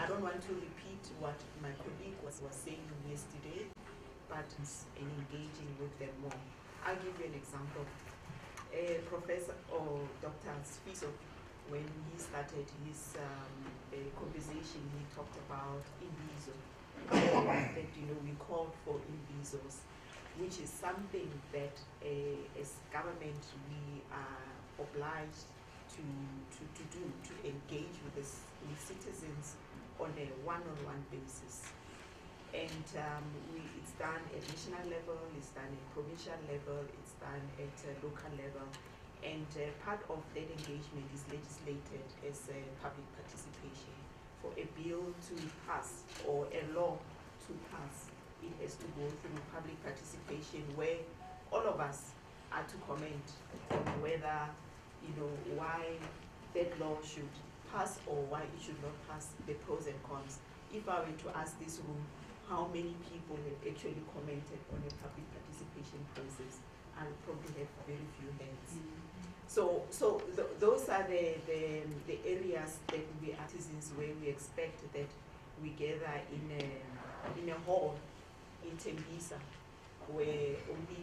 I don't want to repeat what my colleague was saying yesterday, but in engaging with them more. I'll give you an example. Professor or Dr. Sfiso, when he started his conversation, he talked about Imbizo. That we called for Imbizos, which is something that as government we are obliged to do, to engage with citizens on a one-on-one basis. And it's done at national level, it's done at provincial level, it's done at local level. And part of that engagement is legislated as public participation. For a bill to pass or a law to pass, it has to go through public participation where all of us are to comment on whether, why that law should pass or why it should not pass, the pros and cons. If I were to ask this room, how many people have actually commented on a public participation process, I'll probably have very few hands. So those are the areas that we artisans where we expect that we gather in a hall in Tembisa where only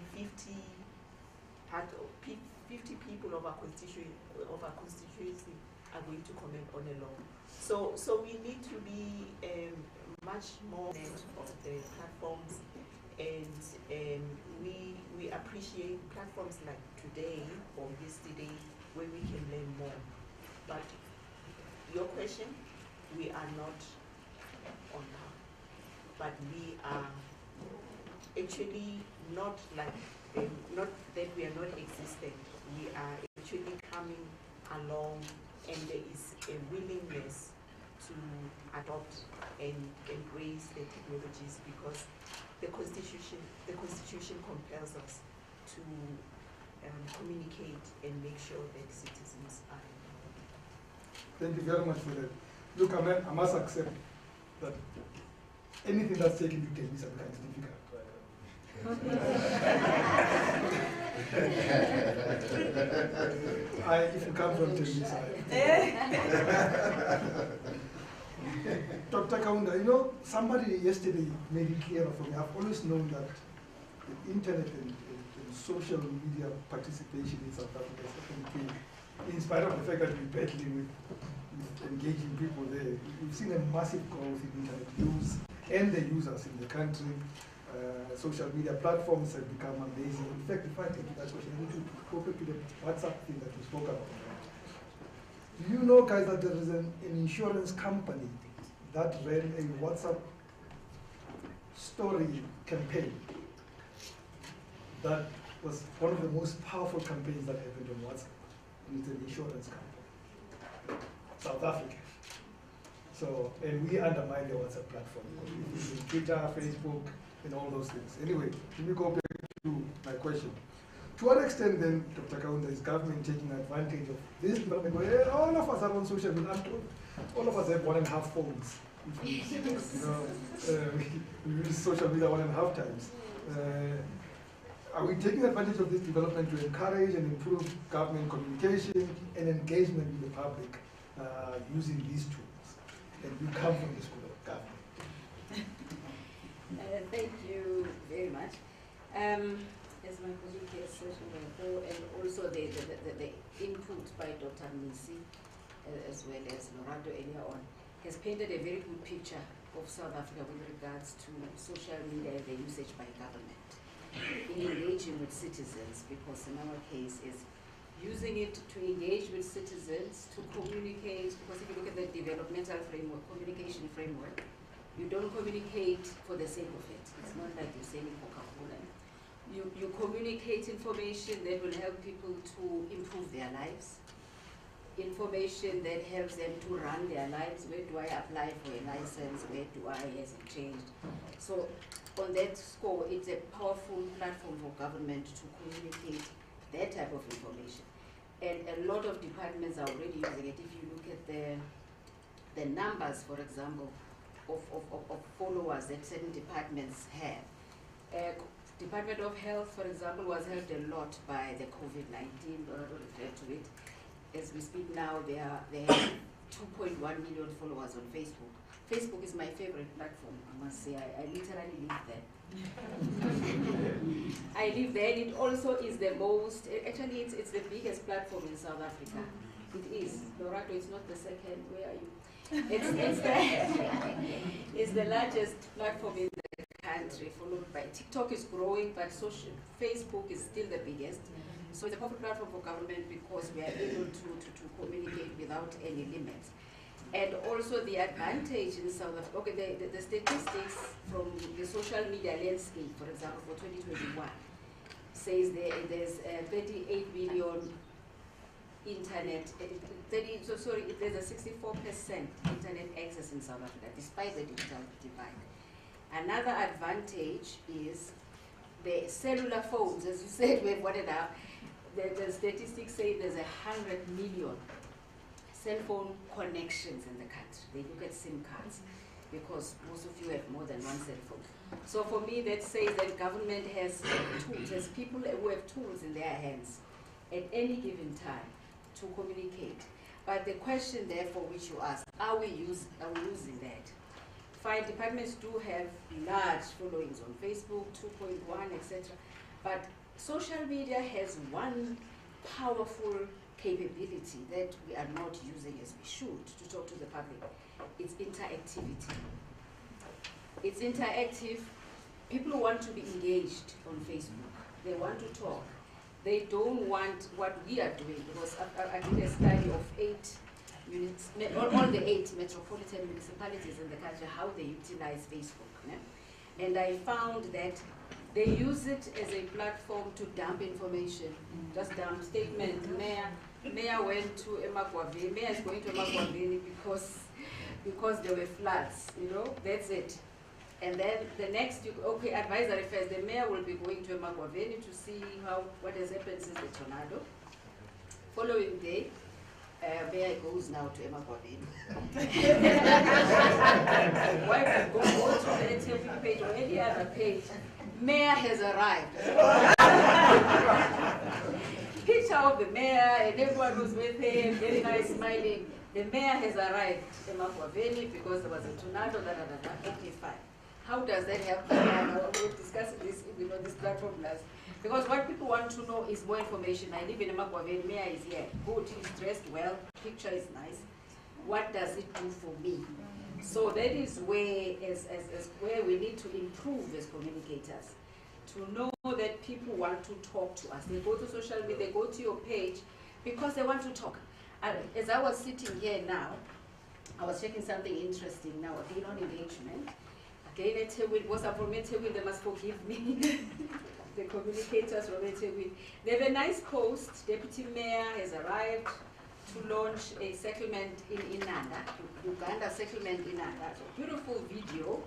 50 people of our constituency are going to comment on a law. So we need to be much more of the platforms, and we appreciate platforms like today or yesterday where we can learn more. But your question, we are not on par, but we are actually not like not that we are not existent. We are actually coming along, and there is a willingness to adopt and embrace the technologies because the constitution compels us to communicate and make sure that citizens are involved. Thank you very much for that. Look, I must accept that anything that's taken to Tembisa becomes difficult. If you come from Tembisa. Dr. Kaunda, somebody yesterday made it clear for me. I've always known that the internet and social media participation in South Africa is often key, in spite of the fact that we're battling with engaging people there. We've seen a massive growth in internet use and the users in the country. Social media platforms have become amazing. In fact, if I take that question, I need to go back to the WhatsApp thing that we spoke about. Do you know, guys, that there is an insurance company that ran a WhatsApp story campaign that was one of the most powerful campaigns that happened on WhatsApp? And it's an insurance company, South Africa. So, and we undermine the WhatsApp platform. Twitter, Facebook, and all those things. Anyway, let me go back to my question. To what extent then, Dr. Kaunda, is government taking advantage of this development where all of us are on social media? All of us have 1.5 phones. We use social media 1.5 times. Are we taking advantage of this development to encourage and improve government communication and engagement with the public using these tools? And we come from the School of Government. Thank you very much. As my colleague has said before, and also the input by Dr. Nisi, as well as Lorando earlier on, has painted a very good picture of South Africa with regards to social media and the usage by government in engaging with citizens, because in our case is using it to engage with citizens, to communicate, because if you look at the developmental framework, communication framework, you don't communicate for the sake of it. It's not like you're selling Coca-Cola. You communicate information that will help people to improve their lives, information that helps them to run their lives. Where do I apply for a license? Where do I, has it changed? So on that score, it's a powerful platform for government to communicate that type of information. And a lot of departments are already using it. If you look at the numbers, for example, of followers that certain departments have. Department of Health, for example, was helped a lot by the COVID-19, or I don't refer to it. As we speak now, they have 2.1 million followers on Facebook. Facebook is my favorite platform, I must say. I literally live there. I live there, and it also is the most, actually it's the biggest platform in South Africa. It is. Lorato, it's not the second. Where are you? It's the largest platform in the country, followed by TikTok is growing, but Facebook is still the biggest. So it's a powerful platform for government because we are able to communicate without any limits. And also the advantage in South Africa, okay, the statistics from the social media landscape, for example, for 2021, says there's 38 million internet, there's a 64% internet access in South Africa, despite the digital divide. Another advantage is the cellular phones, as you said, we've got it up. The statistics say there's 100 million cell phone connections in the country. They look at SIM cards because most of you have more than one cell phone. So for me, that says that government has tools, has people who have tools in their hands at any given time to communicate. But the question therefore which you ask, are we using that? Fire departments do have large followings on Facebook, 2.1, etc. But social media has one powerful capability that we are not using as we should to talk to the public. It's interactivity. It's interactive. People want to be engaged on Facebook. They want to talk. They don't want what we are doing, because I did a study of 8 units, all the 8 metropolitan municipalities in the country, how they utilize Facebook. Yeah? And I found that they use it as a platform to dump information, just dump statement. Mayor went to eMagwaveni. Mayor is going to eMagwaveni because there were floods, that's it. And then the next, advisory first, the mayor will be going to eMagwaveni to see what has happened since the tornado. Following day, mayor goes now to eMagwaveni. Why go to the TV page or any other page? Mayor has arrived. Picture of the mayor and everyone who's with him, very nice, smiling. The mayor has arrived in eMagwaveni because there was a tornado, okay, fine. How does that help? We're discussing this, this platform last. Because what people want to know is more information. I live in eMagwaveni, mayor is here. Good, he's dressed well, picture is nice. What does it do for me? So that is where, where we need to improve as communicators. To know that people want to talk to us. They go to social media, they go to your page because they want to talk. As I was sitting here now, I was checking something interesting now, again on engagement. Again, because I'm from Ethekwini, they must forgive me. The communicators from Ethekwini. They have a nice post. Deputy Mayor has arrived to launch a settlement in Inanda, Uganda settlement in Inanda. So beautiful video.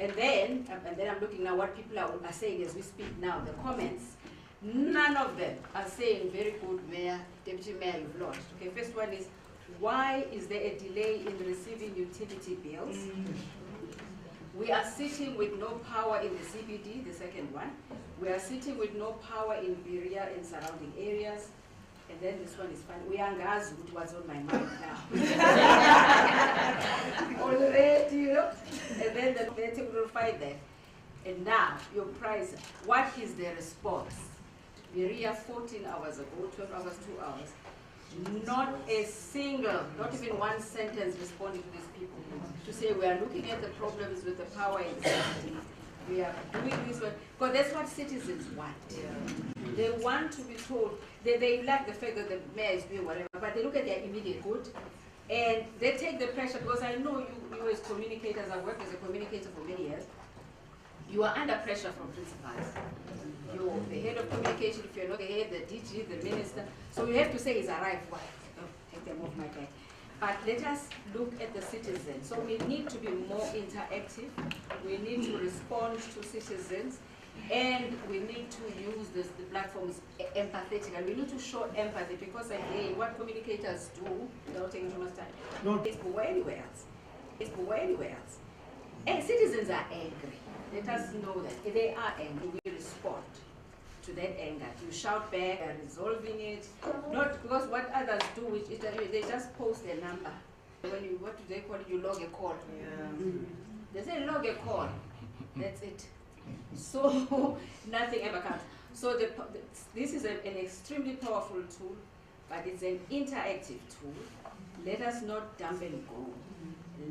And then I'm looking now what people are saying as we speak now, the comments. None of them are saying, very good, Mayor, Deputy Mayor, you've launched. Okay, first one is, why is there a delay in receiving utility bills? We are sitting with no power in the CBD, the second one. We are sitting with no power in Berea and surrounding areas. And then this one is fun. We are Ngazut, what's on my mind now. Already, And then the data will find that. And now, your price, what is the response? Berea 14 hours ago, 12 hours, 2 hours. Not a single, not even one sentence responding to these people. To say we are looking at the problems with the power and safety. We are doing this one. Because that's what citizens want. Yeah. They want to be told. They like the fact that the mayor is doing whatever, but they look at their immediate good. And they take the pressure, because I know you as communicators, I've worked as a communicator for many years. You are under pressure from principals. You're the head of communication, if you're not the head, the DG, the minister. So you have to say he's arrived. Why? Take them off my back. But let us look at the citizens. So we need to be more interactive. We need to respond to citizens. And we need to use the platforms empathetically. We need to show empathy, because again, what communicators do, without taking too much time, Facebook or anywhere else. Facebook or anywhere else. And citizens are angry. Let us know that they are angry. We respond to that anger. You shout back and resolving it. Not because what others do, which is they just post their number. When you, what do they call it? You log a call. Yeah. They say log a call. That's it. So nothing ever comes. So this is an extremely powerful tool, but it's an interactive tool. Let us not dump and go.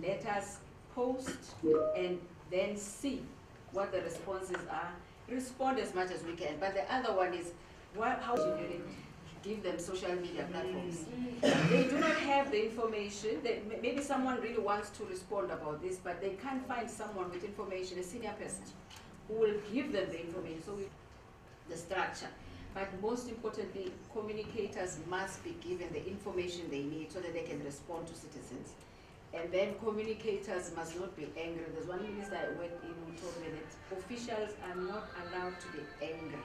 Let us post and then see what the responses are. Respond as much as we can. But the other one is, how do you give them social media platforms? They do not have the information. Maybe someone really wants to respond about this, but they can't find someone with information, a senior person, who will give them the information. So the structure. But most importantly, communicators must be given the information they need so that they can respond to citizens. And then communicators must not be angry. There's one minister I went in who told me that officials are not allowed to be angry.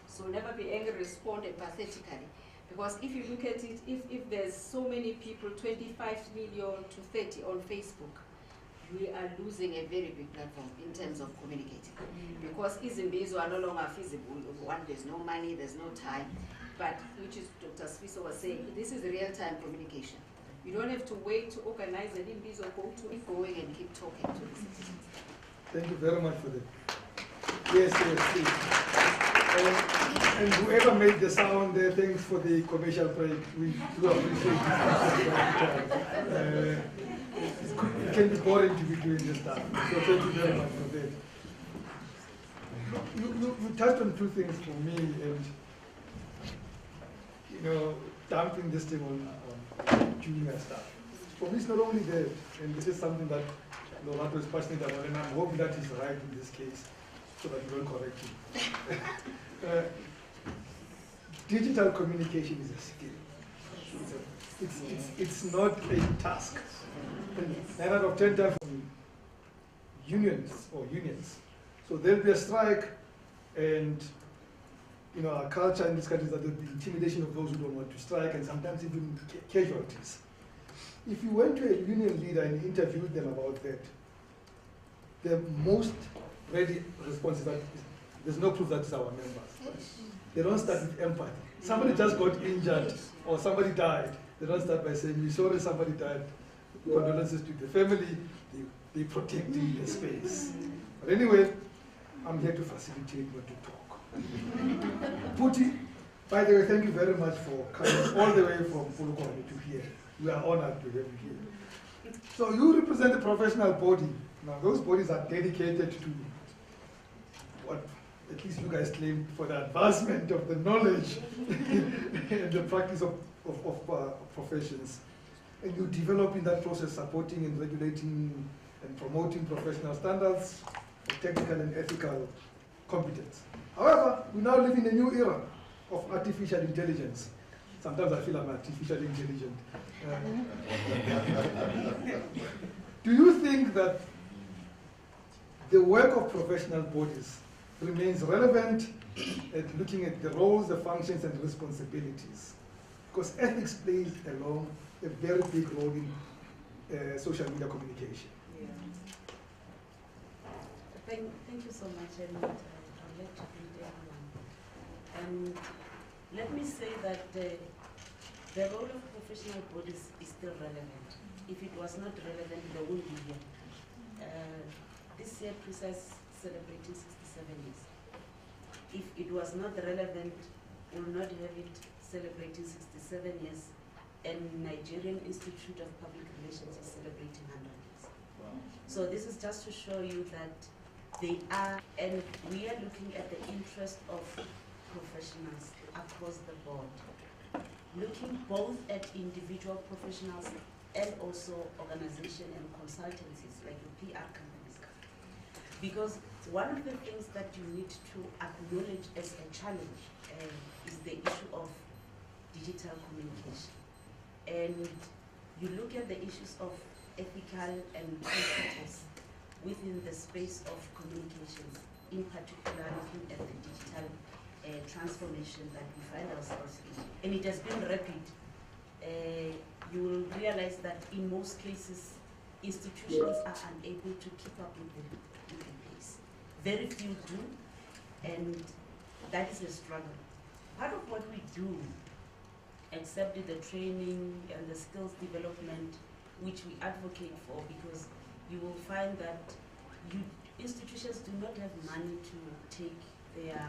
So never be angry, respond empathetically. Because if you look at it, if there's so many people, 25 million to 30 on Facebook, we are losing a very big platform in terms of communicating. Because izimbizo are no longer feasible. One, there's no money, there's no time. But, which is Dr. Sfiso was saying, this is real-time communication. You don't have to wait to organize an imbizo, go to it, going and keep talking to the citizens. Thank you very much for that. Yes, yes. And whoever made the sound there, thanks for the commercial break. We do appreciate it. It can be boring to be doing this stuff. So thank you very much for that. You touched on two things for me, and dumping this thing on junior staff. For me, it's not only that, and this is something that Lorato is passionate about, and I'm hoping that he's right in this case, so that you don't correct him. Digital communication is a skill. It's not a task. 9 out of 10 times unions. So there'll be a strike, and our culture in this country is that there'll be intimidation of those who don't want to strike, and sometimes even casualties. If you went to a union leader and interviewed them about that, the most ready response is that there's no proof that it's our members. They don't start with empathy. Somebody just got injured or somebody died. They don't start by saying, we're sorry somebody died. Condolences to the family. They protect the space. But anyway, I'm here to facilitate, not to talk. Puti, by the way, thank you very much for coming all the way from Polokwane to here. We are honored to have you here. So you represent a professional body. Now those bodies are dedicated to what at least you guys claim for the advancement of the knowledge and the practice of professions. And you develop in that process supporting and regulating and promoting professional standards for technical and ethical competence. However, we now live in a new era of artificial intelligence. Sometimes I feel I'm artificially intelligent. Do you think that the work of professional bodies remains relevant at looking at the roles, the functions, and responsibilities? Because ethics plays a very big role in social media communication. Yeah. Thank you so much, and I'd like to be there. And let me say that the role of professional bodies is still relevant. If it was not relevant, they wouldn't be here. This year, PRISA celebrating 67 years. If it was not relevant, we will not have it celebrating 67 years, and Nigerian Institute of Public Relations is celebrating 100 years. Wow. So this is just to show you that they are, and we are looking at the interest of professionals across the board, looking both at individual professionals and also organization and consultancies like the PR companies. Because one of the things that you need to acknowledge as a challenge is the issue of digital communication. And you look at the issues of ethical and principles within the space of communications, in particular looking at the digital transformation that we find ourselves in. And it has been rapid. You will realize that in most cases, institutions are unable to keep up with the pace. Very few do, and that is a struggle. Part of what we do, except the training and the skills development, which we advocate for, because you will find that institutions do not have money to take their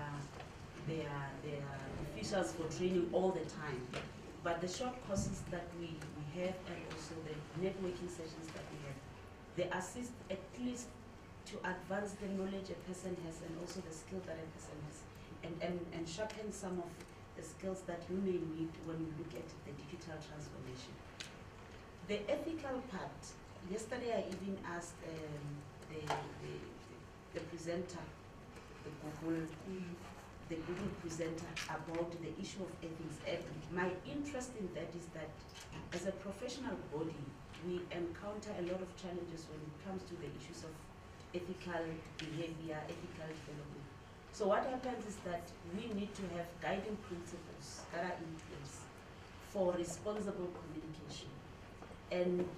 officials for training all the time. But the short courses that we have, and also the networking sessions that we have, they assist at least to advance the knowledge a person has, and also the skill that a person has, and sharpen some of the skills that you may need when you look at the digital transformation. The ethical part, yesterday I even asked the presenter, the Google presenter, about the issue of ethics. And my interest in that is that as a professional body, we encounter a lot of challenges when it comes to the issues of ethical behavior, ethical development. So what happens is that we need to have guiding principles that are in place for responsible communication. And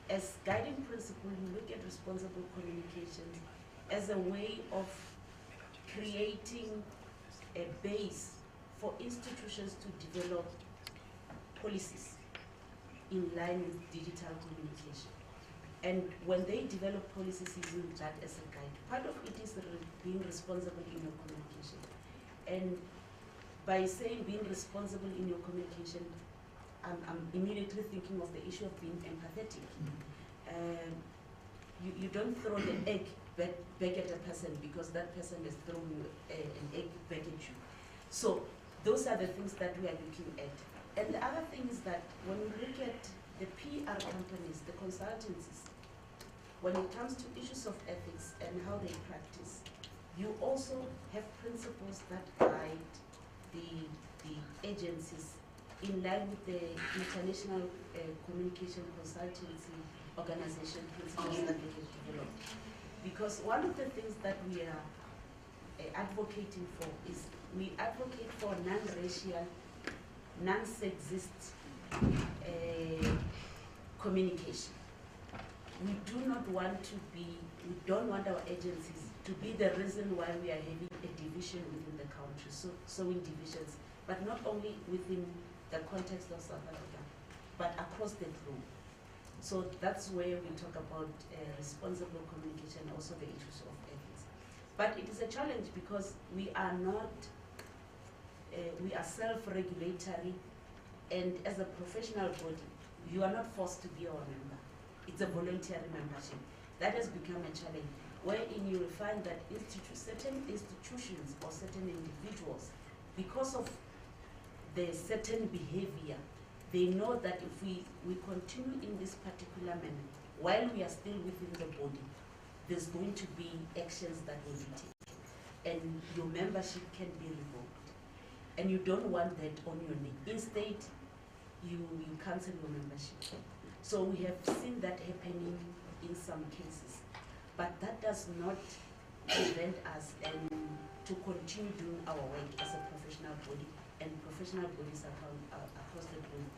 as guiding principle, you look at responsible communication as a way of creating a base for institutions to develop policies in line with digital communication. And when they develop policies using that as a guide, part of it is being responsible in your communication. And by saying being responsible in your communication, I'm immediately thinking of the issue of being empathetic. You don't throw the egg back at a person because that person is throwing an egg back at you. So those are the things that we are looking at. And the other thing is that when we look at the PR companies, the consultancies, when it comes to issues of ethics and how they practice, you also have principles that guide the agencies in line with the International Communication Consultancy Organization principles that they have developed. Because one of the things that we are advocating for is we advocate for non-racial, non-sexist communication. We do not want to be, we don't want our agencies to be the reason why we are having a division within the country, sowing divisions, but not only within the context of South Africa, but across the globe. So that's where we talk about responsible communication, also the issues of ethics. But it is a challenge because we are not, we are self-regulatory, and as a professional body, you are not forced to be our member. It's a voluntary membership. That has become a challenge, wherein you will find that certain institutions or certain individuals, because of their certain behavior, they know that if we continue in this particular manner, while we are still within the body, there's going to be actions that will be taken. And your membership can be revoked. And you don't want that on your name. Instead, you cancel your membership. So we have seen that happening in some cases. But that does not prevent us to continue doing our work as a professional body and professional bodies across the globe.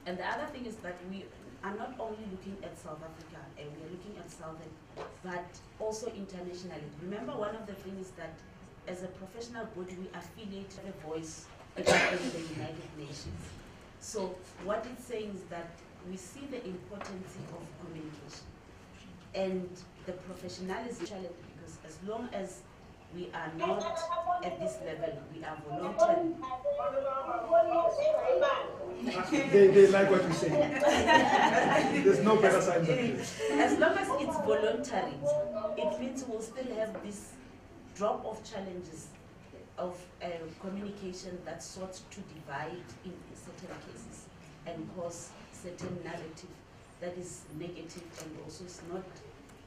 And the other thing is that we are not only looking at South Africa, and we are looking at Southern, but also internationally. Remember, one of the things is that as a professional body, we affiliate a voice in the United Nations. So what it's saying is that we see the importance of communication and the professionalism challenge, because as long as we are not at this level, we are voluntary. They like what you say. There's no better sign than this. As long as it's voluntary, it means we'll still have this drop of challenges of communication that sought to divide in certain cases and cause certain narrative that is negative and also is not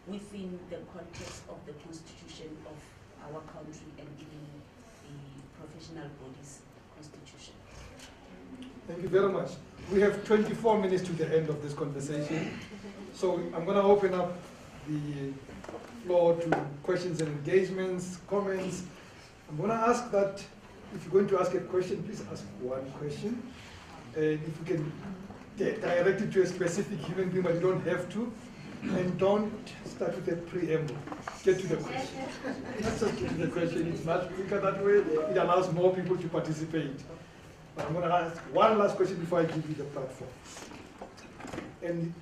within the context of the constitution of our country and even the professional bodies constitution. Thank you very much. We have 24 minutes to the end of this conversation. So I'm going to open up the floor to questions and engagements, comments. I'm going to ask that if you're going to ask a question, please ask one question. And if you can direct it to a specific human being, but you don't have to. And don't start with a preamble. Get to the question. Not just get to the question. It's much quicker that way. It allows more people to participate. But I'm going to ask one last question before I give you the platform. And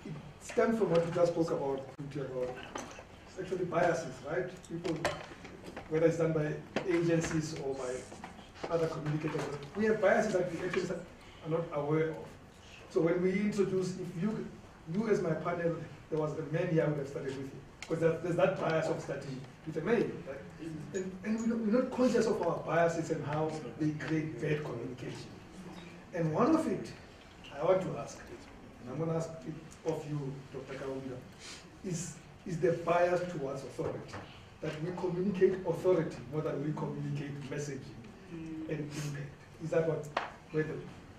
it stems from what we just spoke about, actually biases, right? People, whether it's done by agencies or by other communicators, we have biases that we actually are not aware of. So when we introduce, if you as my panel, there was a man here who would have started with you, because there's that bias of starting with a male, right? And we're not conscious of our biases and how they create bad communication. And one of it, I want to ask, and I'm going to ask it of you, Dr. Kaunda, is the bias towards authority. That we communicate authority more than we communicate messaging and impact. Is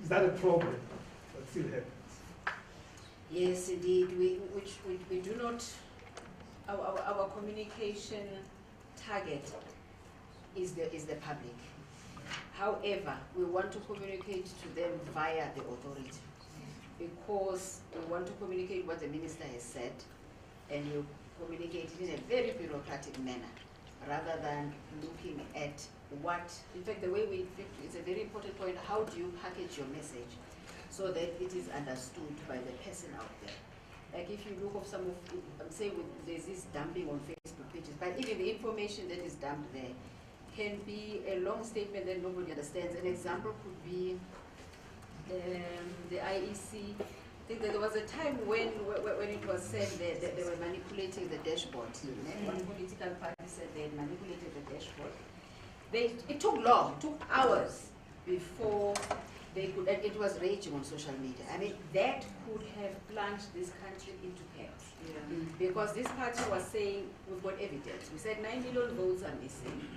that a problem that still happens? Yes, indeed. We do not, our communication target is the public. However, we want to communicate to them via the authority, because we want to communicate what the minister has said, and you communicate it in a very bureaucratic manner, rather than looking at what, in fact, the way it's a very important point, how do you package your message so that it is understood by the person out there. Like if you look at some of, say there's this dumping on Facebook pages, but even the information that is dumped there can be a long statement that nobody understands. An example could be the IEC. I think that there was a time when it was said that they were manipulating the dashboard. One political party said they had manipulated the dashboard. It took long, took hours before they could, and it was raging on social media. I mean, that could have plunged this country into chaos. Yeah. Because this party was saying, we've got evidence. We said 9 million votes are missing.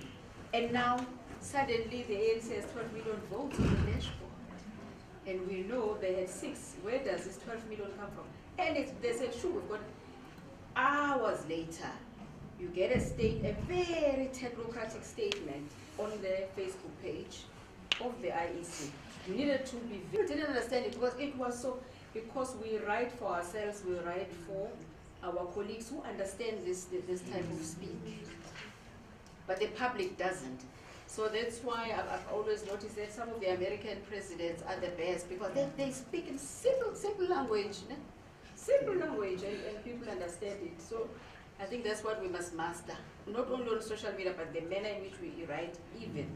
And now, suddenly, the ANC has 12 million votes on the dashboard. And we know they had 6. Where does this 12 million come from? And they said, sure, we've got. Hours later, you get a very technocratic statement on the Facebook page of the IEC. We needed to be very, didn't understand it because we write for ourselves, we write for our colleagues who understand this type of speak. But the public doesn't. So that's why I've always noticed that some of the American presidents are the best, because they speak in simple language. Simple language, and people understand it. So I think that's what we must master, not only on social media, but the manner in which we write, even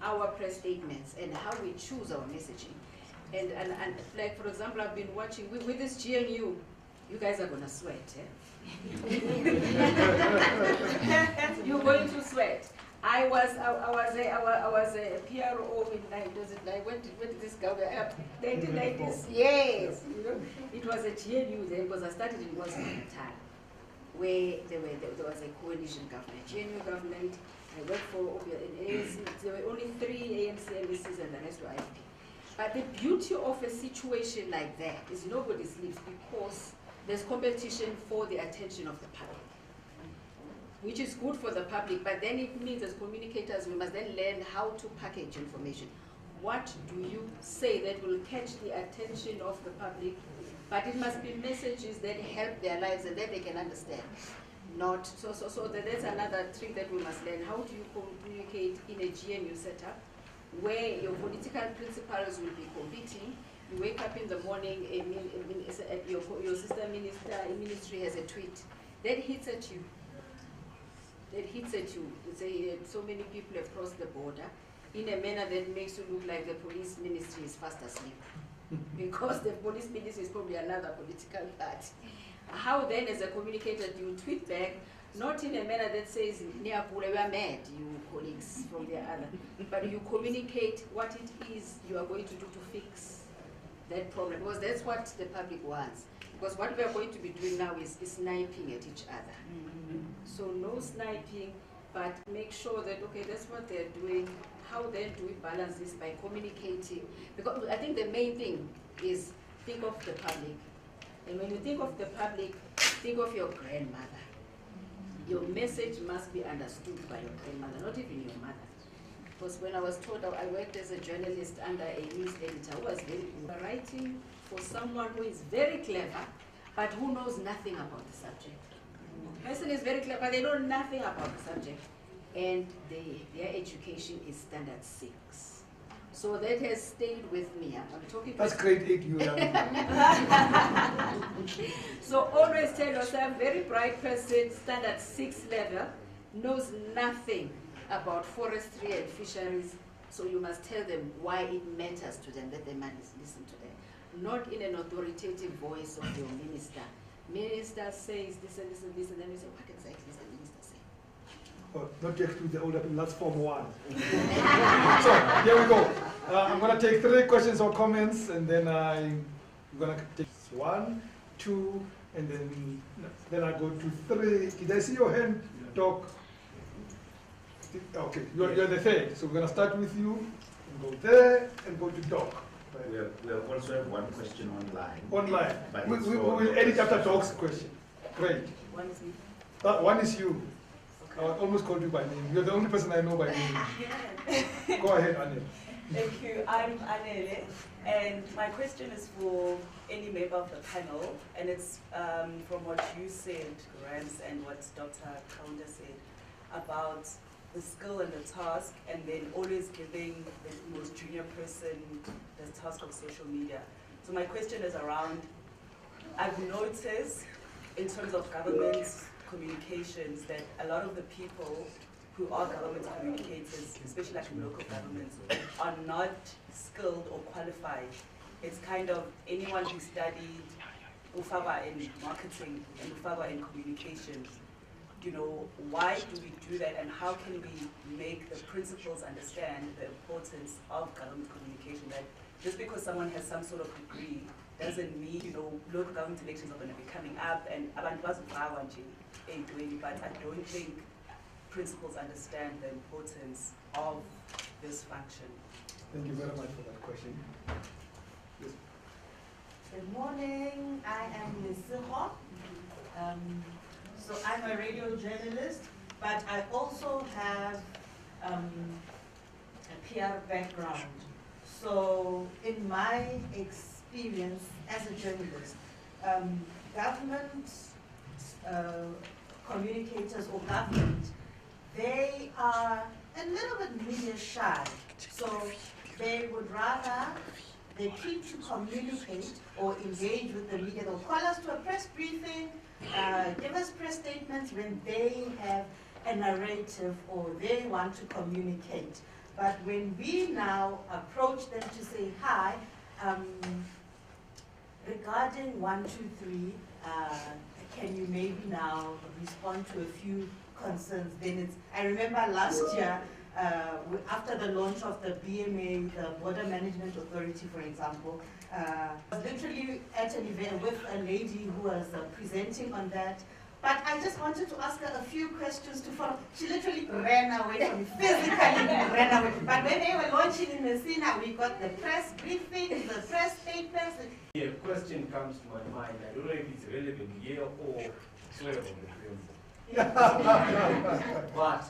our press statements and how we choose our messaging. And like, for example, I've been watching, with this GNU, you guys are going to sweat, eh? You're going to sweat. I was a PRO in, I went to this government, 1990s, yes. You know, it was a GNU then, because I started in KwaZulu-Natal, where there was a coalition government, GNU government. I worked for an ANC. There were only 3 ANC MSCs and the rest were IFP. But the beauty of a situation like that is nobody sleeps, because there's competition for the attention of the public, which is good for the public, but then it means as communicators we must then learn how to package information. What do you say that will catch the attention of the public? But it must be messages that help their lives and that they can understand. Not so that's another trick that we must learn. How do you communicate in a GNU setup where your political principles will be competing? You wake up in the morning, your sister ministry has a tweet that hits at you. So many people have crossed the border in a manner that makes you look like the police ministry is fast asleep. Because the police ministry is probably another political party. How then, as a communicator, do you tweet back, not in a manner that says, we are mad, you colleagues from the other, but you communicate what it is you are going to do to fix that problem, because that's what the public wants. Because what we are going to be doing now is sniping at each other. Mm-hmm. So no sniping, but make sure that, okay, that's what they're doing. How then do we balance this by communicating? Because I think the main thing is think of the public. And when you think of the public, think of your grandmother. Your message must be understood by your grandmother, not even your mother. Because when I was told, I worked as a journalist under a news editor who was very good, writing for someone who is very clever, but who knows nothing about the subject. The person is very clever, but they know nothing about the subject. And their education is standard 6. So that has stayed with me. I'm talking That's grade 8, you young. So always tell yourself, very bright person, standard 6 level, knows nothing about forestry and fisheries. So you must tell them why it matters to them, that they must listen to them. Not in an authoritative voice of your minister. Minister says this and this and this, and then you say, what exactly is the minister saying? Oh, not just with the older people, that's Form 1. So, here we go. I'm going to take 3 questions or comments, and then I'm going to take 1, 2, and then I go to 3. Did I see your hand, Doc? Okay, you're the third. So we're going to start with you, and go there, and go to Doc. We also have one question online. Online. But We it's will edit after Doc's question. Great. One is me. One is you. I Okay. almost called you by name. You're the only person I know by name. Go ahead, Anil. Thank you. I'm Anele, and my question is for any member of the panel, and it's from what you said, Rams, and what Dr. Kaunda said about the skill and the task, and then always giving the most junior person the task of social media. So my question is around, I've noticed in terms of government communications that a lot of the people who are government communicators, especially like in local governments, are not skilled or qualified. It's kind of anyone who studied Ufawa in marketing and Ufawa in communications. You know, why do we do that, and how can we make the principals understand the importance of government communication? That just because someone has some sort of degree doesn't mean, you know, local government elections are going to be coming up and abantu bazovawa nje entweni, but I don't think principals understand the importance of this function. Thank you very much for that question. Yes. Good morning, I am Lesiho. So I'm a radio journalist, but I also have a PR background. So in my experience as a journalist, government communicators or government, they are a little bit media shy. So they would rather, they keep to communicate or engage with the media. They'll call us to a press briefing, give us press statements when they have a narrative or they want to communicate. But when we now approach them to say, hi, regarding 1, 2, 3, can you maybe now respond to a few concerns? Then it's, I remember last year, after the launch of the BMA, the Border Management Authority, for example, I was literally at an event with a lady who was presenting on that. But I just wanted to ask her a few questions to follow. She literally ran away from me, physically ran away. But when they were launching in Messina, we got the press briefing, the press papers. A question comes to my mind. I don't know if it's relevant here or swear on the film. But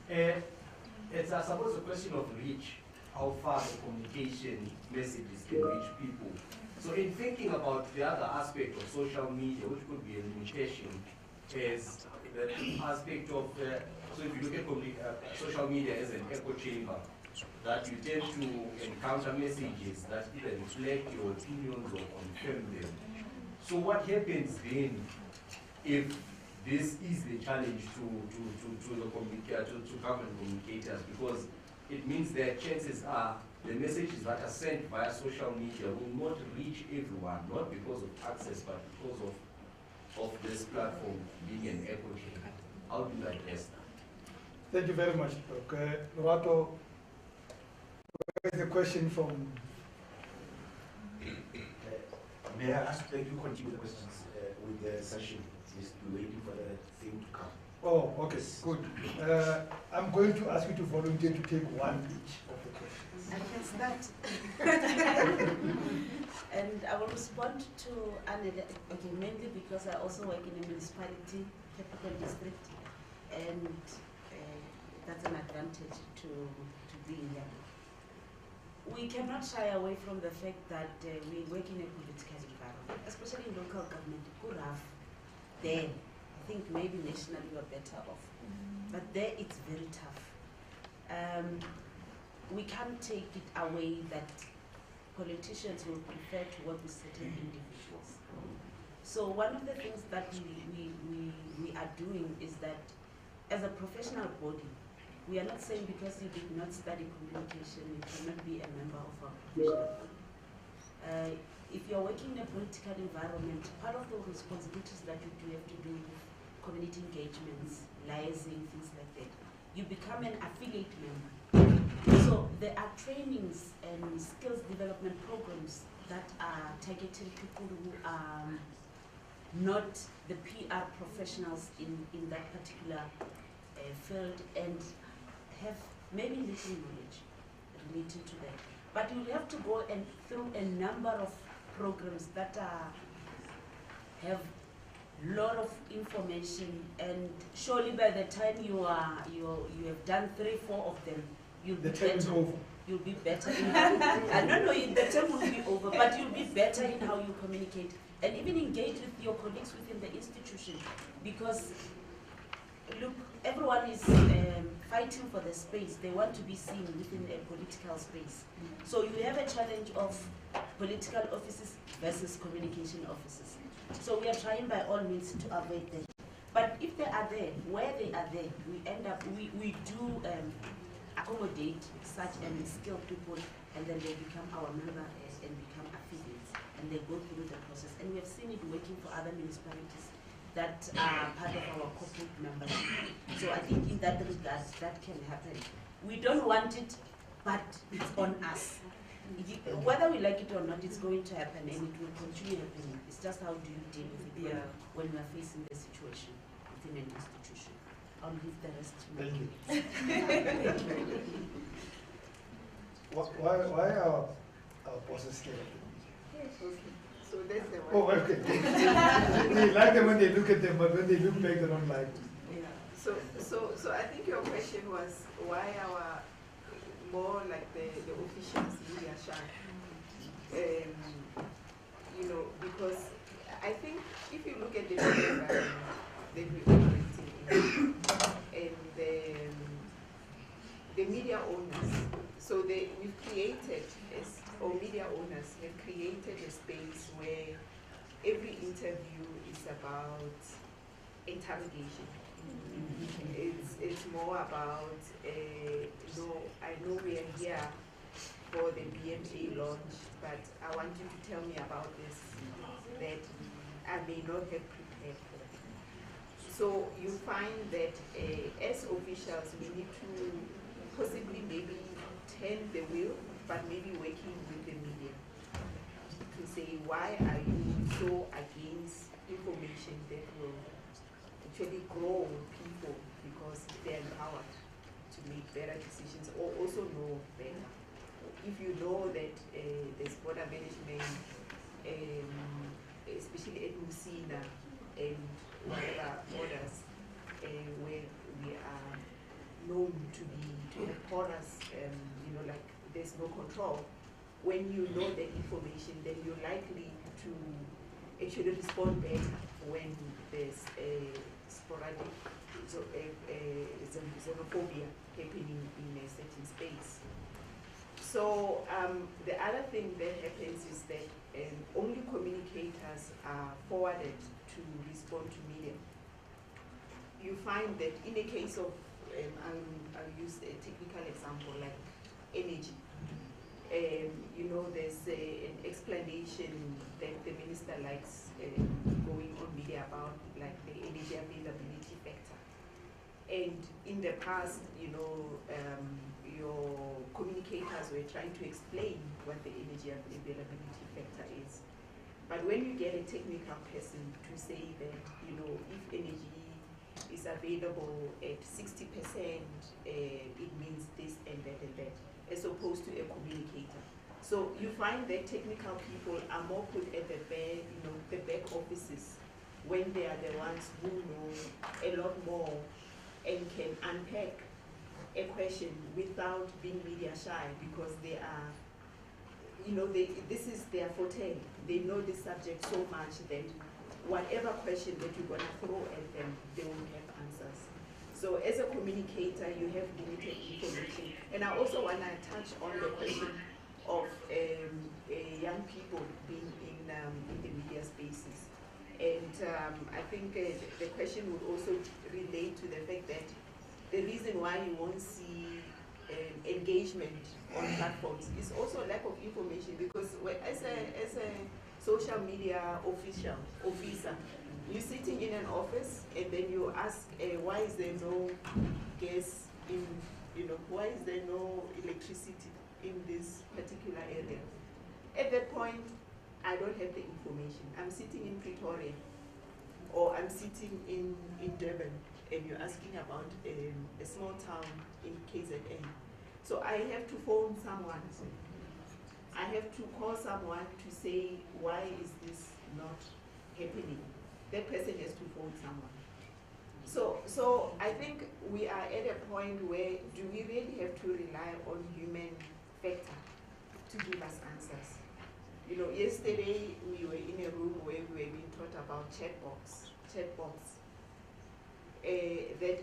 it's, I suppose, a question of reach, how far the communication messages can reach people. So in thinking about the other aspect of social media, which could be a limitation, is the aspect of, so if you look at social media as an echo chamber, that you tend to encounter messages that either reflect your opinions or confirm them. So what happens then if this is the challenge to government communicators? Because it means that chances are the messages that are sent via social media will not reach everyone, not because of access, but because of this platform being an echo chamber. How do you address that? Thank you very much, Doc. Norato, where is the question from? May I ask that you continue the questions with the session? Just waiting for the thing to come. Oh, okay, good. I'm going to ask you to volunteer to take one each of the questions. I can start. And I will respond to Anele, okay, mainly because I also work in a municipality, capital district, and that's an advantage to being here. We cannot shy away from the fact that we work in a political environment, especially in local government. Good enough there. I think maybe nationally we're better off, but there it's very tough. we can't take it away that politicians will prefer to work with certain individuals. So one of the things that we are doing is that as a professional body, we are not saying because you did not study communication, you cannot be a member of our professional body. If you're working in a political environment, part of the responsibilities that you do have to do with community engagements, liaising, things like that, you become an affiliate member. So there are trainings and skills development programs that are targeting people who are not the PR professionals in that particular field and have maybe little knowledge related to that. But you have to go and through a number of programs that have lot of information, and surely by the time you have done 3-4 of them, you'll be better. You'll be better in I don't know, the term will be over, but you'll be better in how you communicate and even engage with your colleagues within the institution. Because look, everyone is fighting for the space. They want to be seen within a political space. So you have a challenge of political offices versus communication offices. So we are trying by all means to avoid that. But if they are there, where they are there, we end up, we do accommodate such skilled people, and then they become our member and become affiliates, and they go through the process. And we have seen it working for other municipalities that are part of our corporate membership. So I think in that regard, that can happen. We don't want it, but it's on us. Whether we like it or not, it's going to happen, and it will continue happening. It's just how do you deal with it when we are facing the situation within an institution. I'll leave the rest to Thank you. you. Why are our bosses scared? Okay. So that's the one. Oh, okay. They like them when they look at them, but when they look back, they don't like them. Yeah. So I think your question was why our more like the officials media shy. You know, because I think if you look at the media environment that we operating in, and the media owners, so we've created, or media owners have created a space where every interview is about interrogation. It's more about, I know we are here for the BMA launch, but I want you to tell me about this that I may not have prepared for. So you find that as officials, we need to possibly maybe turn the wheel, but maybe working with the media to say, why are you so against information that will actually grow people because they're empowered to make better decisions or also know better. If you know that there's border management, especially at Musina and whatever borders where we are known to have porous, like there's no control. When you know the information, then you're likely to actually respond better when there's a sporadic xenophobia happening in a certain space. So the other thing that happens is that only communicators are forwarded to respond to media. You find that in a case of, I'll use a technical example like energy. There's an explanation that the minister likes going on media about, like the energy availability factor. And in the past, your communicators were trying to explain what the energy availability factor is. But when you get a technical person to say that, if energy is available at 60%, it means this and that, as opposed to a communicator. So you find that technical people are more put at the back offices when they are the ones who know a lot more and can unpack a question without being media shy, because they are, this is their forte. They know this subject so much that whatever question that you're going to throw at them, they will have answers. So as a a communicator, you have limited information. And I also want to touch on the question of young people being in the media spaces. And I think the question would also relate to the fact that the reason why you won't see engagement on platforms is also lack of information, because as a social media officer, you're sitting in an office and then you ask, why is there no gas in, why is there no electricity in this particular area? At that point, I don't have the information. I'm sitting in Pretoria, or I'm sitting in Durban, and you're asking about a small town in KZN. So I have to phone someone. I have to call someone to say, why is this not happening? That person has to phone someone. So I think we are at a point where do we really have to rely on human factor to give us answers? Yesterday we were in a room where we were being taught about chatbots. That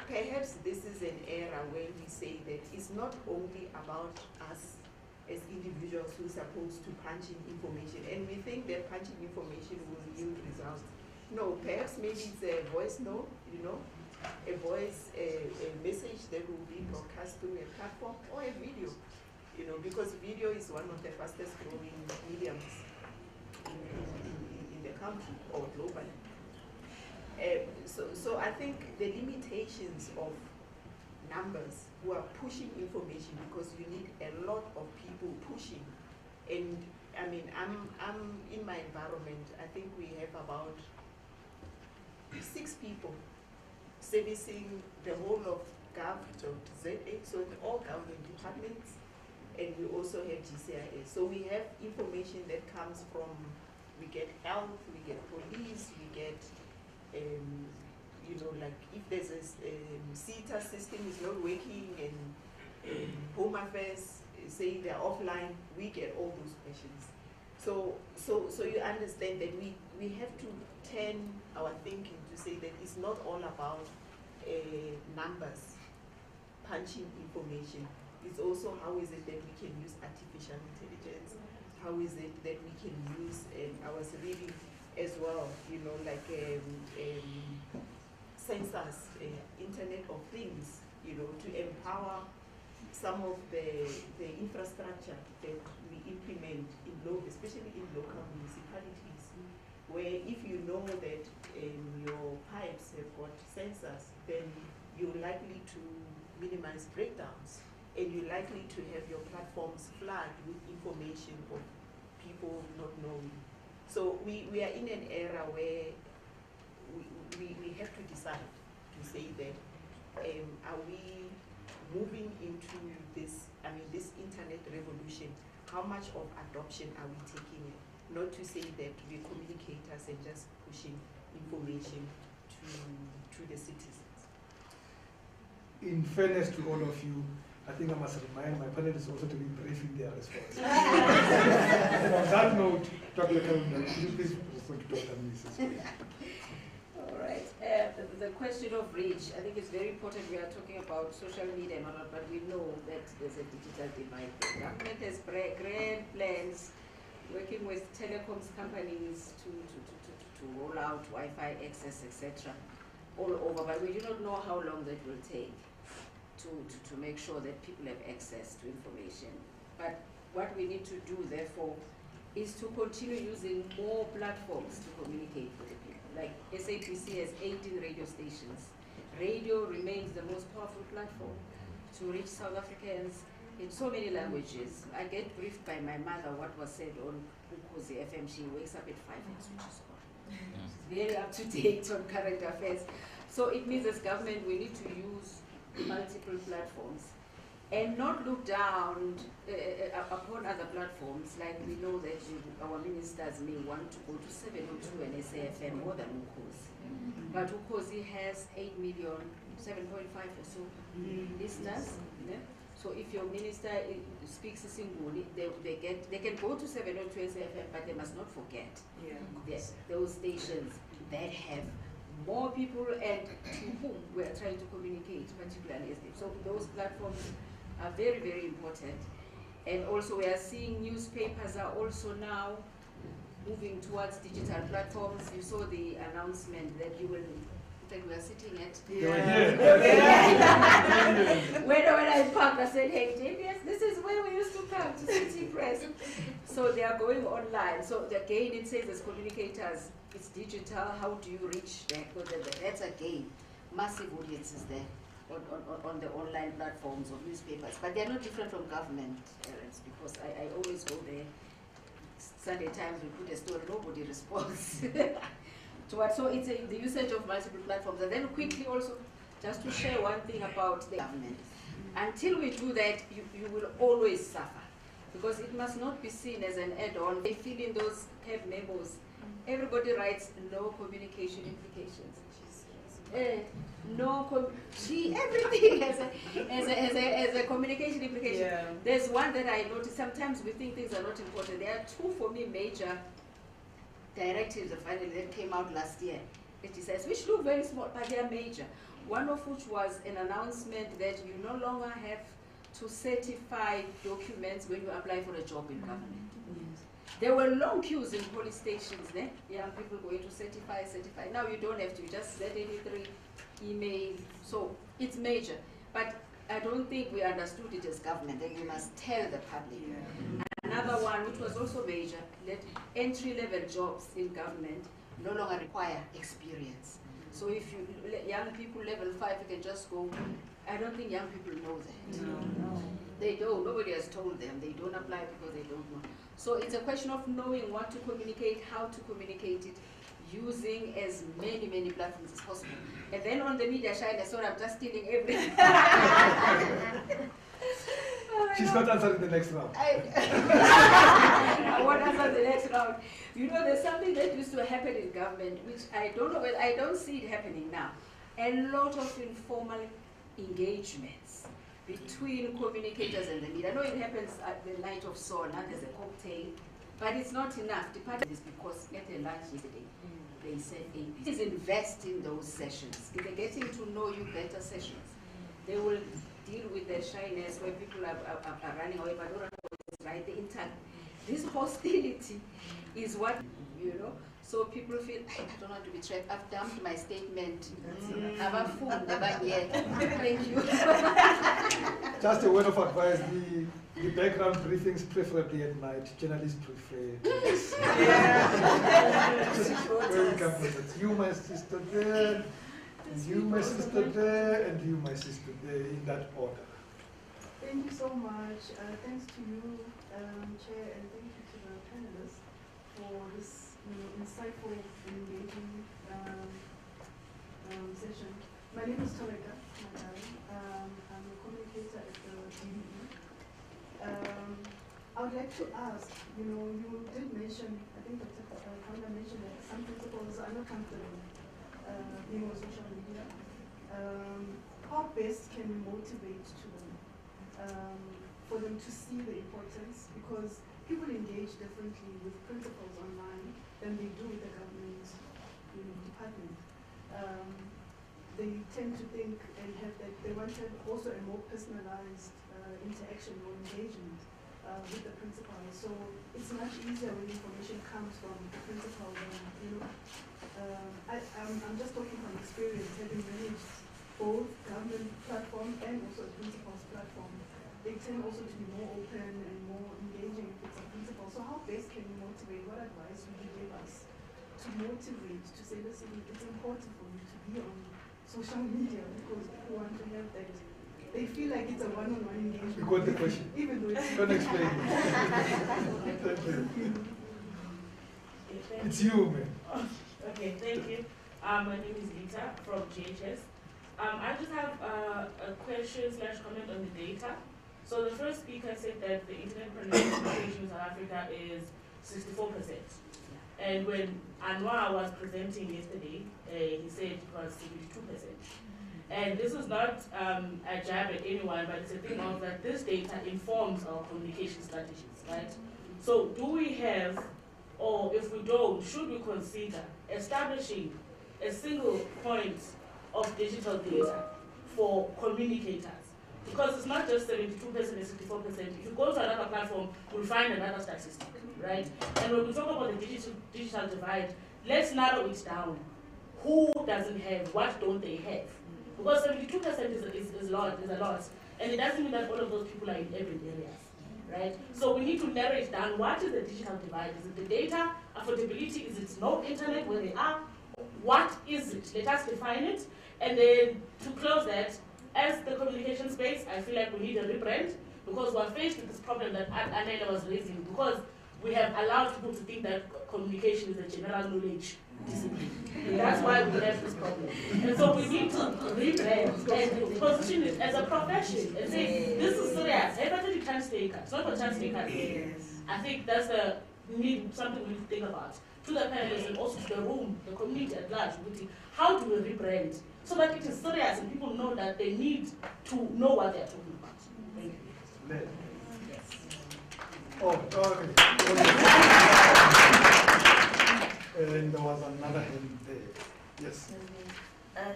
perhaps this is an era where we say that it's not only about us as individuals who are supposed to punch in information, and we think that punching information will yield results. No, perhaps maybe it's a voice note, a voice, a message that will be broadcast through a platform, or a video, because video is one of the fastest growing mediums in the country or globally. So I think the limitations of numbers who are pushing information, because you need a lot of people pushing. And I mean, I'm in my environment, I think we have about 6 people servicing the whole of gov.za, so all government departments, and we also have GCIS. So we have information that comes from, we get health, we get police, we get like if there's a CETA system is not working, and Home Affairs say they're offline, we get all those questions. So you understand that we have to turn our thinking to say that it's not all about numbers, punching information. It's also how is it that we can use artificial intelligence, how is it that we can use, I was reading as well, like sensors, Internet of Things, to empower some of the infrastructure that we implement especially in local municipalities, where if you know that your pipes have got sensors, then you're likely to minimize breakdowns, and you're likely to have your platforms flood with information of people not knowing. So we are in an era where we have to decide to say that are we moving into this internet revolution? How much of adoption are we taking in? Not to say that we're communicators and just pushing information to the citizens. In fairness to all of you, I think I must remind my panelists also to be brief in their response. And on that note, Dr. Kaunda, could you please respond to Dr. Mrs. All right. The question of reach, I think it's very important. We are talking about social media and all that, but we know that there's a digital divide. The government has grand plans, working with telecoms companies to roll out Wi-Fi access, etc., all over. But we do not know how long that will take to make sure that people have access to information. But what we need to do, therefore, is to continue using more platforms to communicate with the people. Like SAPC has 18 radio stations. Radio remains the most powerful platform to reach South Africans in so many languages. I get briefed by my mother what was said on Ukhozi FM. She wakes up at 5 and switches on. She's very up to date on current affairs. So it means as government we need to use multiple platforms and not look down upon other platforms. Like we know that our ministers may want to go to 702 and SAFM more than Ukhozi. But Ukhozi has 8 million, 7.5 or so listeners. Yeah? So if your minister speaks Isinguni, they can go to 702 SAFM, but they must not forget those stations that have more people and to whom we are trying to communicate, particularly as so those platforms are very, very important. And also we are seeing newspapers are also now moving towards digital platforms. You saw the announcement that you will, that we are sitting at. When I parked, I said, hey, JBS, this is where we used to come to City Press. So they are going online. So again, it says as communicators, it's digital. How do you reach them? Because that's again, massive audiences there on the online platforms of newspapers. But they're not different from government errands because I always go there. Sunday Times, we put a story, nobody responds. So it's the usage of multiple platforms. And then quickly also, just to share one thing about the government. Until we do that, you will always suffer. Because it must not be seen as an add-on. They fill in those have memos. Everybody writes no communication implications. Everything has a communication implication. Yeah. There's one that I noticed. Sometimes we think things are not important. There are two, for me, major directives that came out last year, it says, which look very small, but they are major. One of which was an announcement that you no longer have to certify documents when you apply for a job in government. Yes. There were long queues in police stations there. Young people going to certify. Now you don't have to, you just Z83, email. So it's major. But I don't think we understood it as government, and we must tell the public. Yeah. Another one, which was also major, that entry-level jobs in government no longer require experience. So if you young people level 5, you can just go. I don't think young people know that. No. They don't. Nobody has told them. They don't apply because they don't know. So it's a question of knowing what to communicate, how to communicate it, using as many platforms as possible. And then on the media side, I thought I'm just stealing everything. She's not answering the next round. I won't answer the next round. You know, there's something that used to happen in government, which I don't know, I don't see it happening now. A lot of informal engagements between communicators and the media. I know it happens at the night of sauna, there's a cocktail, but it's not enough. The part of this because at the lunch yesterday, they said ABC is invest in those sessions. They're getting to know you better sessions. They will deal with the shyness where people are running away, but don't run away, right? The intent. This hostility is what, you know, so people feel, I don't want to be trapped. I've dumped my statement. I've fooled never yet. Thank you. Just a word of advice, the background briefings preferably at night. Journalists prefer. Where we come from. You, my sister there, and you, my sister there, and you, my sister there, in that order. Thank you so much. Thanks to you, Chair, and thank you to the panelists for this insightful and engaging session. My name is Toreka Magari. I'm a communicator at the DBE. I would like to ask, you did mention, I think Dr. Kaunda mentioned that some principals are not comfortable being on social media. How best can we motivate to them, for them to see the importance? Because people engage differently with principals online than they do with the government department. They tend to think and have that they want to have also a more personalized interaction or engagement with the principal. So it's much easier when information comes from the principal than, I'm just talking from experience, having managed both government platform and also a principal's platform. They tend also to be more open and more engaging if it's a principal. So how best can you motivate? What advice would you give us to motivate, to say, listen, it's important for you to be on social media because people want to have that. They feel like it's a one-on-one engagement. You got the question. Even though it's Don't explain it. It's you, man. Okay, thank you. My name is Lita from GHS. I just have a question/comment on the data. So the first speaker said that the internet penetration in South Africa is 64%. And when Anwar was presenting yesterday, he said it was 72%. And this is not a jab at anyone, but it's a thing of that this data informs our communication strategies, right? So do we have, or if we don't, should we consider establishing a single point of digital data for communicators. Because it's not just 72% and 64%. If you go to another platform, you'll find another statistic, right? And when we talk about the digital divide, let's narrow it down. Who doesn't have? What don't they have? Because 72% is a lot, and it doesn't mean that all of those people are in urban areas, right? So we need to narrow it down. What is the digital divide? Is it the data, affordability? Is it no internet where they are? What is it? Let us define it. And then to close that, as the communication space, I feel like we need a rebrand because we're faced with this problem that Anela was raising, because we have allowed people to think that communication is a general knowledge discipline. That's why we have this problem. And so we need to rebrand and position it as a profession and say, this is serious. Everybody chance taker. It's not for chance takers. I think that's something we need to think about. To the panelists and also to the room, the community at large, how do we rebrand so that it is serious and people know that they need to know what they're talking about. Thank you. Oh, sorry. And there was another hand there. Yes.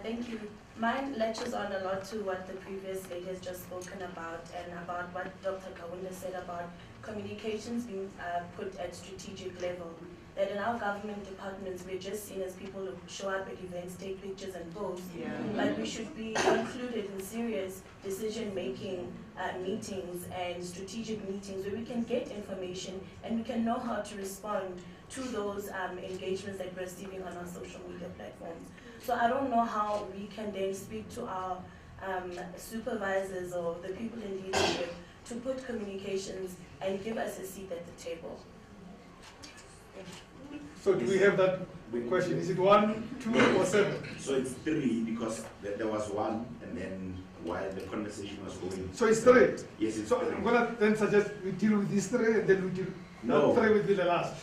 Thank you. Mine latches on a lot to what the previous lady has just spoken about and about what Dr. Kaunda said about communications being put at strategic level. That in our government departments, we're just seen as people who show up at events, take pictures and post. Yeah. But we should be included in serious decision-making meetings and strategic meetings where we can get information and we can know how to respond to those engagements that we're receiving on our social media platforms. So I don't know how we can then speak to our supervisors or the people in leadership to put communications and give us a seat at the table. So do we have that question? Is it 1, 2, or 7? So it's 3 because there was 1, and then while the conversation was going. So it's 3? Yes, it's so 3. I'm going to then suggest we deal with these 3 and then we deal. No. 3 will be the last.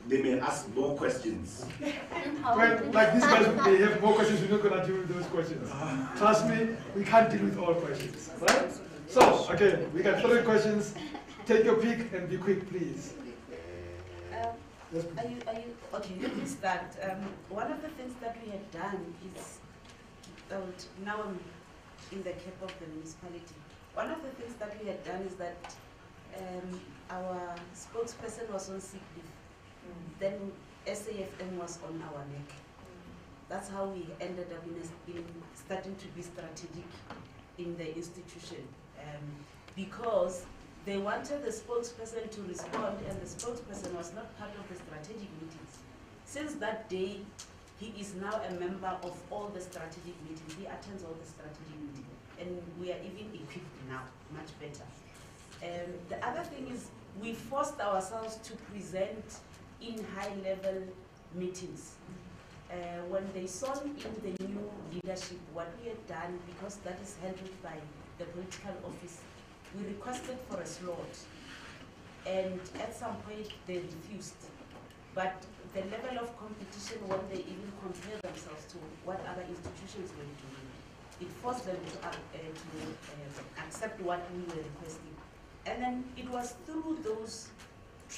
They may ask more questions. Well, like these guys, they have more questions. We're not going to deal with those questions. Trust me, we can't deal with all questions. Right? So, again, we got 3 questions. Take your pick and be quick, please. Yes, okay, let me start. One of the things that we had done is, now I'm in the cap of the municipality. One of the things that we had done is that our spokesperson was on sick leave. Then SAFM was on our neck. That's how we ended up in starting to be strategic in the institution. Because they wanted the spokesperson to respond, and the spokesperson was not part of the strategic meetings. Since that day, he is now a member of all the strategic meetings. He attends all the strategic meetings. And we are even equipped now, much better. The other thing is we forced ourselves to present in high-level meetings. When they saw in the new leadership what we had done, because that is handled by the political office, we requested for a slot, and at some point they refused. But the level of competition, when they even compare themselves to what other institutions were doing, it forced them to accept what we were requesting. And then it was through those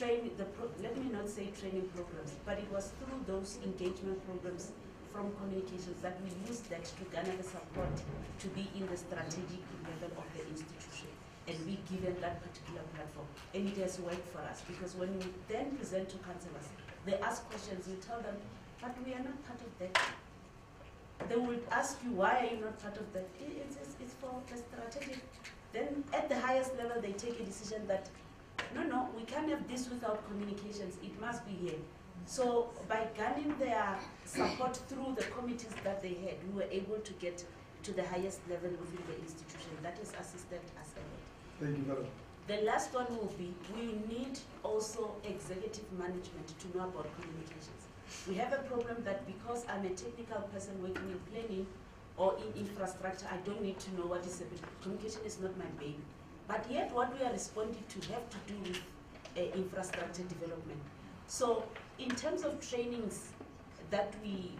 let me not say training programs, but it was through those engagement programs from communications that we used that to garner the support to be in the strategic level of the institution. And we given that particular platform. And it has worked for us, because when we then present to councillors, they ask questions, we tell them, but we are not part of that. They will ask you, why are you not part of that? It's for the strategic. Then at the highest level, they take a decision that, no, we can't have this without communications. It must be here. So by garnering their support through the committees that they had, we were able to get to the highest level within the institution. That is assisted us a lot. Thank you very much. The last one will be, we need also executive management to know about communications. We have a problem that because I'm a technical person working in planning or in infrastructure, I don't need to know what is happening. Communication is not my baby. But yet what we are responding to have to do with infrastructure development. So in terms of trainings that we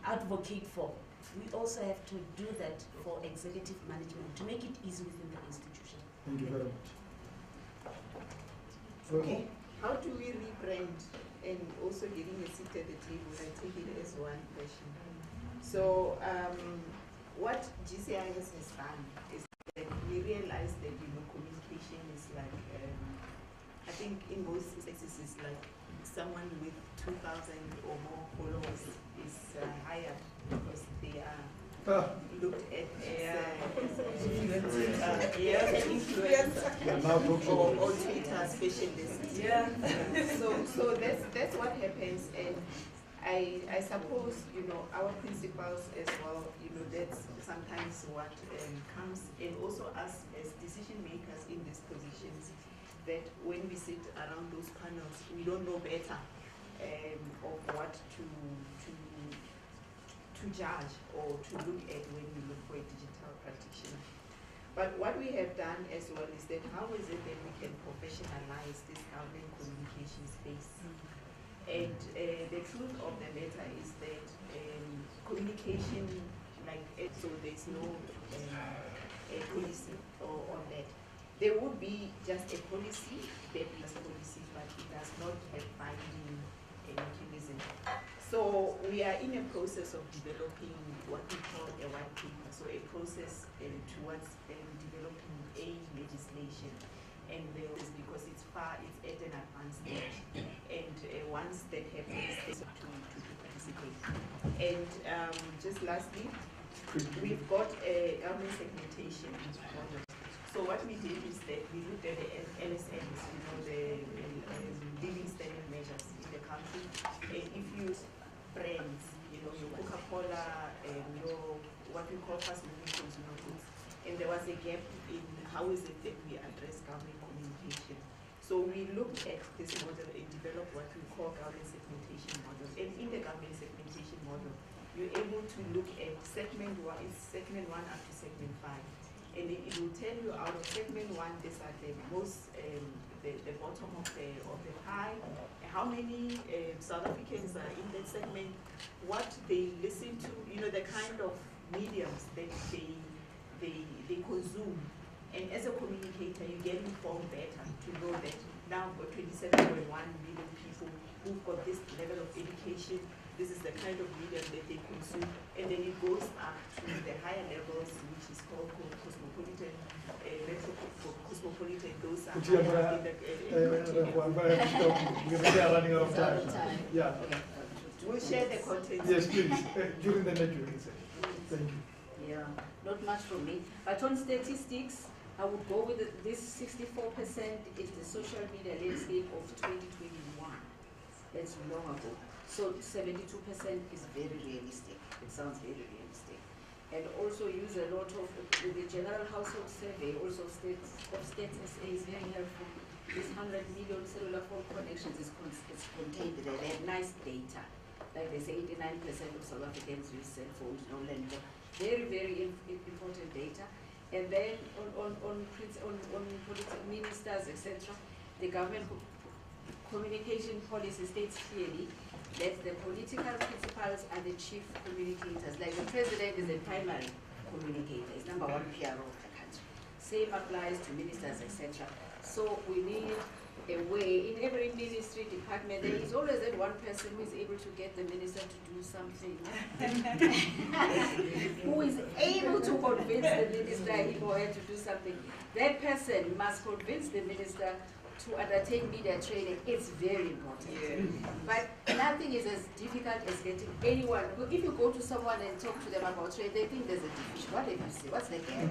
advocate for, we also have to do that for executive management to make it easy within the institution. Thank you very much. Okay. how do we rebrand and also getting a seat at the table? I take it as one question. So what GCI has done is that we realized that communication is like I think in most places it's like someone with 2,000 or more followers is hired because they are looked at as influencer or Twitter specialists. Yeah. so that's what happens, and I suppose our principals as well. That's sometimes what comes, and also us as decision makers in these positions, that when we sit around those panels, we don't know better of what to judge or to look at when we look for a digital practitioner. But what we have done as well is that how is it that we can professionalize this government communication space? And the truth of the matter is that communication, so there's no policy on that. There would be just a policy, but it does not have binding mechanism. So we are in a process of developing what we call a white paper, so a process towards developing a legislation. And because it's at an advanced stage, and once that happens, they have to participate. And just lastly, we've got a government segmentation model. So what we did is that we looked at the LSMs, the living standard measures in the country. And if you brands, your Coca-Cola, your what we call fast-moving consumer goods, and there was a gap in how is it that we address government communication. So we looked at this model and developed what we call government segmentation model. And in the government segmentation model, you're able to look at segment 1 up to segment 5. And it will tell you out of segment 1, these are the most, the bottom of the pie, how many South Africans are in that segment, what they listen to, the kind of mediums that they consume. And as a communicator, you get informed better to know that now we've got 27.1 million people who've got this level of education. This is the kind of medium that they consume, and then it goes up to the higher levels, which is called cosmopolitan, cosmopolitan. Those are we are running out of time. Yeah. We'll share the content. Yes, please. During the networking session. Thank you. Yeah, not much from me. But on statistics, I would go with this 64% is the social media landscape of 2021. That's long ago. So 72% is very realistic. It sounds very realistic. And also use a lot of the general household survey, also Stats SA is very helpful. This 100 million cellular phone connections is contained there. They have nice data. Like they say 89% of South Africans use cell phones, no land. Very, very important data. And then on ministers, etc., the government communication policy states clearly that the political principals are the chief communicators. Like the president is the primary communicator, is number 1 PRO of the country. Same applies to ministers, etc. So we need a way, in every ministry department, there is always that one person who is able to get the minister to do something. Who is able to convince the minister he or her to do something. That person must convince the minister to undertake media training. It's very important. Yeah. But nothing is as difficult as getting anyone. If you go to someone and talk to them about training, they think there's a division. What have you seen? What's the gap?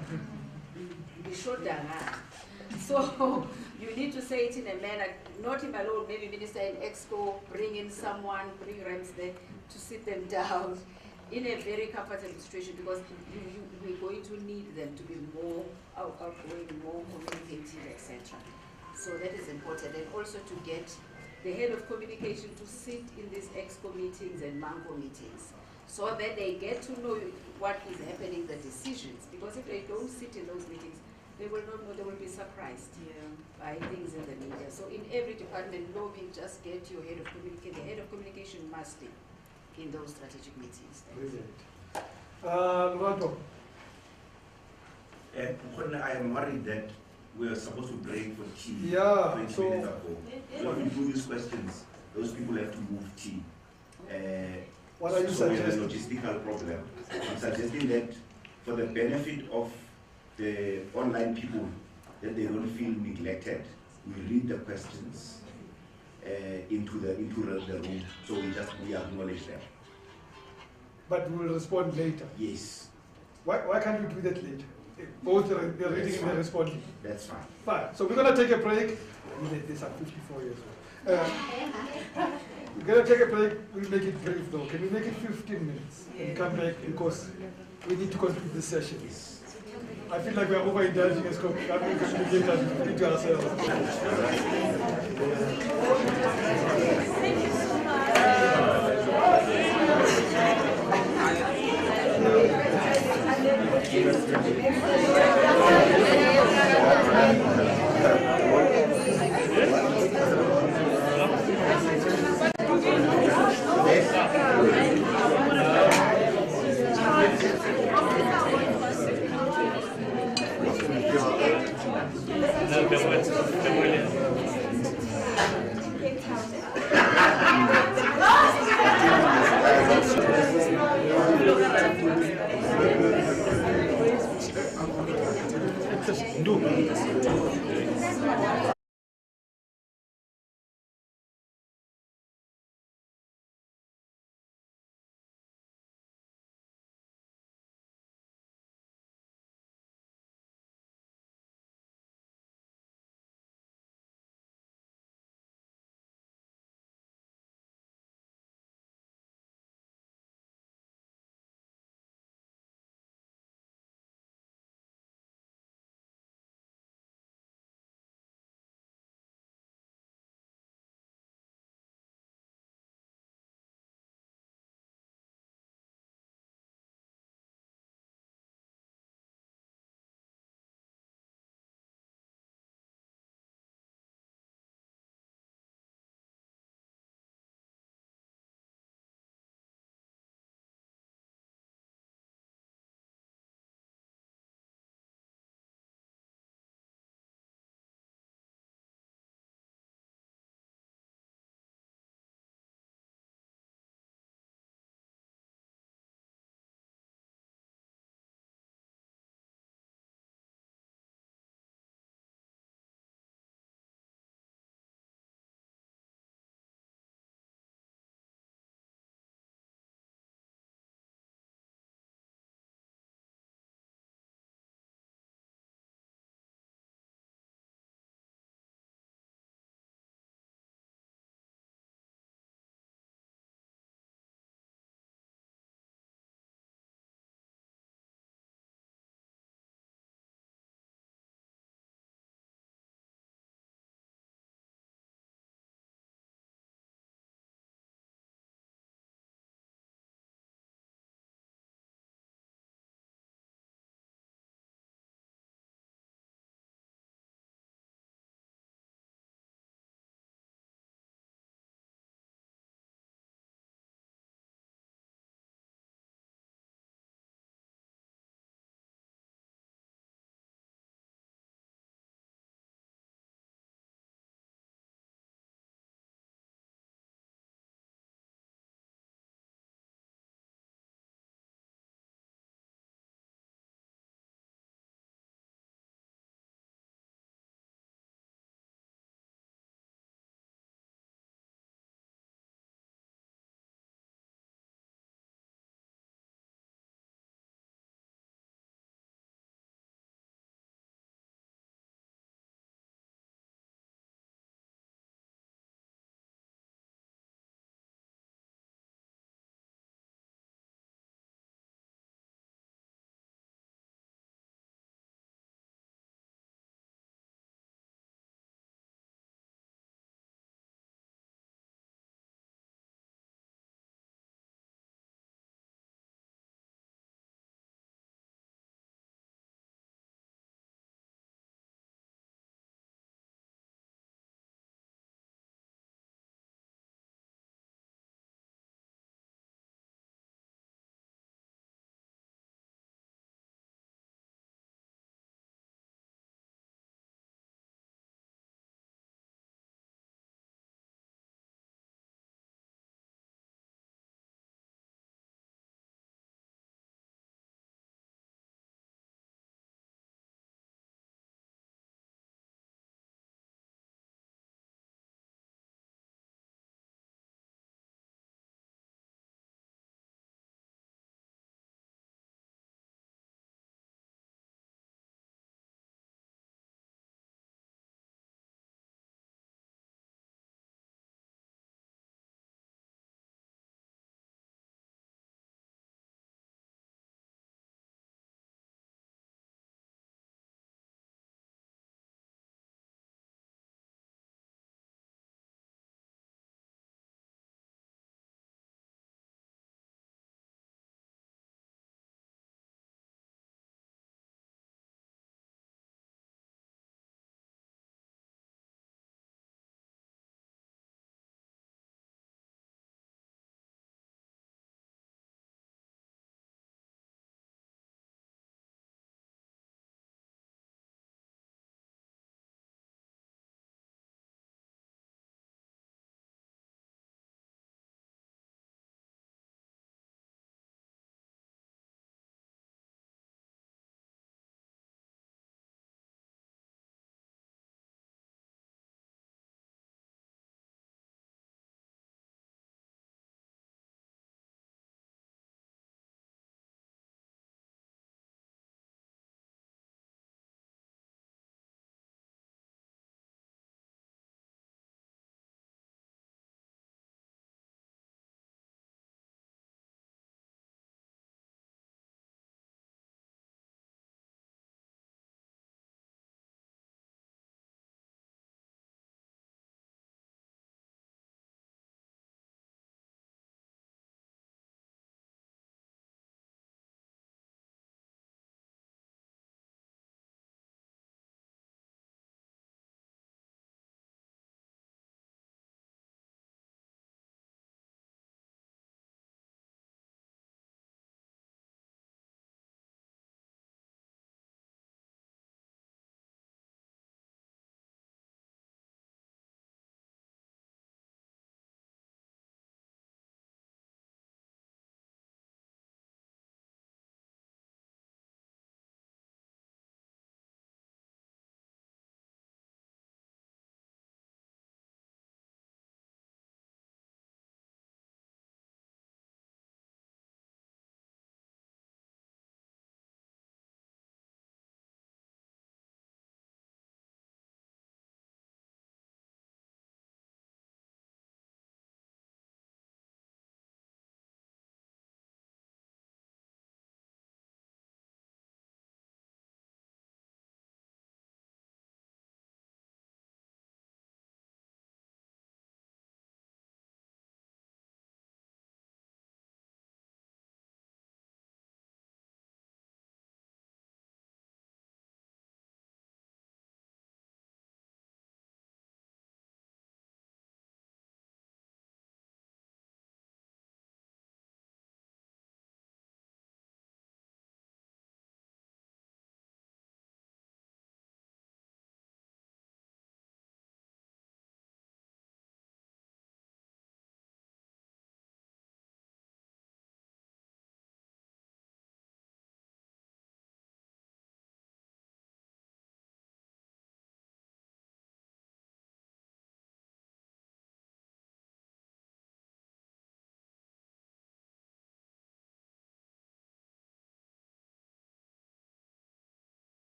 You showed them. So you need to say it in a manner, not him alone, maybe Minister in Exco, bring in someone, bring Rams there to sit them down in a very comfortable situation, because we're going to need them to be more outgoing, more communicative, etc. So that is important. And also to get the head of communication to sit in these Exco meetings and Mango meetings, so that they get to know what is happening, the decisions. Because if they don't sit in those meetings, they will not know, they will be surprised by things in the media. So in every department, lobbying, just get your head of communication. The head of communication must be in those strategic meetings. Brilliant. Lurato. I am worried that we were supposed to break for tea Yeah, 20 so- minutes ago. So if we do these questions, those people have to move tea. What are you so we have a suggesting? logistical problem. I'm suggesting that for the benefit of the online people, that they don't feel neglected, we read the questions into the room, so we acknowledge them. But we will respond later. Yes, Why can't we do that later? Both the reading and the responding. that's fine. Fine. So we're going to take a break. These are 54 years old. We're going to take a break. We'll make it brief though. Can we make it 15 minutes? And come back because we need to conclude this session. I feel like we're overindulging as communicators between ourselves. Do.